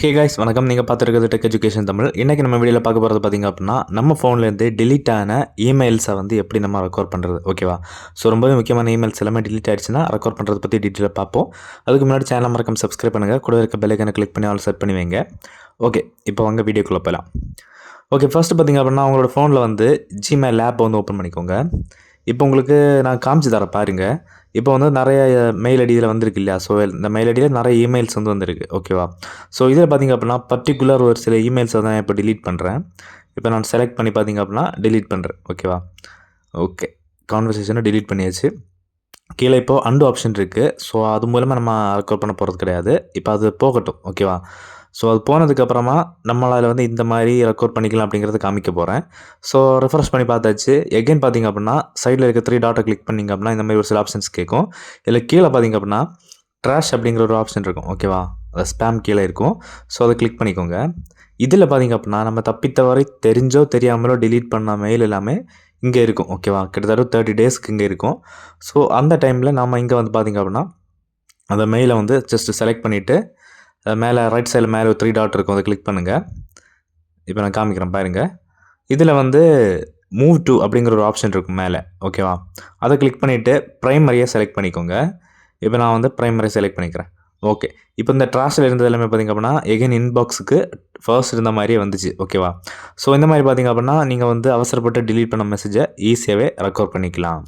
Hey guys வணக்கம். நீங்கள் பார்த்துருக்கிறது tech education Tamil. இன்றைக்கி நம்ம வீடியோவில் பார்க்க போகிறது பார்த்திங்க அப்படின்னா, நம்ம ஃபோன்லேருந்து டெலீட் ஆன இமெயில்ஸை வந்து எப்படி நம்ம ரெக்கார்ட் பண்ணுறது, ஓகேவா? ஸோ ரொம்பவே முக்கியமான இமெயில்ஸ் எல்லாமே டெலீட் ஆகிடுச்சுன்னா ரெக்கார்ட் பண்ணுறது பற்றி டீட்டெயிலாக பார்ப்போம். அதுக்கு முன்னாடி சேனலை மறக்காம சப்ஸ்கிரைப் பண்ணுங்கள், கூட இருக்க பெல் ஐக்கானை கிளிக் பண்ணி ஆல் செட் பண்ணி வைங்க. ஓகே, இப்போ வாங்க வீடியோக்குள்ளே போகலாம். ஓகே, ஃபஸ்ட்டு பார்த்திங்க அப்படின்னா உங்களோட ஃபோனில் வந்து ஜிமெயில் ஆப் வந்து ஓப்பன் பண்ணிக்கோங்க. இப்போ உங்களுக்கு நான் காமிச்சு தரேன் பாருங்கள். இப்போ வந்து நிறைய மெயில் ஐடியில் வந்திருக்கு இல்லையா? ஸோ இந்த மெயில் ஐடியில் நிறைய இமெயில்ஸ் வந்து வந்திருக்கு, ஓகேவா? ஸோ இதில் பார்த்திங்க அப்படின்னா பர்டிகுலர் ஒரு சில இமெயில்ஸை தான் இப்போ டிலீட் பண்ணுறேன். இப்போ நான் செலக்ட் பண்ணி பார்த்திங்க அப்படின்னா டிலீட் பண்ணுறேன், ஓகேவா? ஓகே, கான்வர்சேஷனை டிலீட் பண்ணியாச்சு. கீழே இப்போது அண்டு ஆப்ஷன் இருக்குது. ஸோ அது மூலமாக நம்ம ரெக்கார்ட் பண்ண போகிறது கிடையாது. இப்போ அது போகட்டும், ஓகேவா? ஸோ அது போனதுக்கப்புறமா நம்மளால் வந்து இந்த மாதிரி ரெக்கார்ட் பண்ணிக்கலாம் அப்படிங்கிறத காமிக்க போகிறேன். ஸோ ரெஃப்ரெஷ் பண்ணி பார்த்தாச்சு. எகைன் பார்த்திங்க அப்படின்னா சைடில் இருக்க 3 டாட்டை கிளிக் பண்ணிங்க அப்படின்னா இந்த மாதிரி ஒரு சில ஆப்ஷன்ஸ் கேட்கும். இதில் கீழே பார்த்திங்க அப்படின்னா ட்ராஷ் அப்படிங்கிற ஒரு ஆப்ஷன் இருக்கும், ஓகேவா? அது ஸ்பேம் கீழே இருக்கும். ஸோ அதை கிளிக் பண்ணிக்கோங்க. இதில் பார்த்திங்க அப்படின்னா நம்ம தப்பித்தவரை தெரிஞ்சோ தெரியாமலோ டிலீட் பண்ண மெயில் எல்லாமே இங்கே இருக்கும், ஓகேவா? கிட்டத்தட்ட 30 டேஸ்க்கு இங்கே இருக்கும். ஸோ அந்த டைமில் நம்ம இங்கே வந்து பார்த்திங்க அப்படின்னா அந்த மெயிலை வந்து ஜஸ்ட்டு செலக்ட் பண்ணிவிட்டு மேலே ரைட் சைடில் மேலே ஒரு 3 டாட் இருக்கும், அதை கிளிக் பண்ணுங்கள். இப்போ நான் காமிக்கிறேன் பாருங்கள். இதில் வந்து மூவ் டு அப்படிங்கிற ஒரு ஆப்ஷன் இருக்கும் மேலே, ஓகேவா? அதை கிளிக் பண்ணிவிட்டு ப்ரைமரியை செலக்ட் பண்ணிக்கோங்க. இப்போ நான் வந்து ப்ரைமரியை செலக்ட் பண்ணிக்கிறேன். ஓகே, இப்போ இந்த ட்ராஷில் இருந்தது எல்லாமே பார்த்திங்க அப்படின்னா எகைன் இன்பாக்ஸுக்கு ஃபர்ஸ்ட் இருந்த மாதிரியே வந்துச்சு, ஓகேவா? ஸோ இந்த மாதிரி பார்த்திங்க அப்படின்னா நீங்கள் வந்து அவசரப்பட்டு டிலீட் பண்ண மெசேஜை ஈஸியாகவே ரெக்கார்ட் பண்ணிக்கலாம்.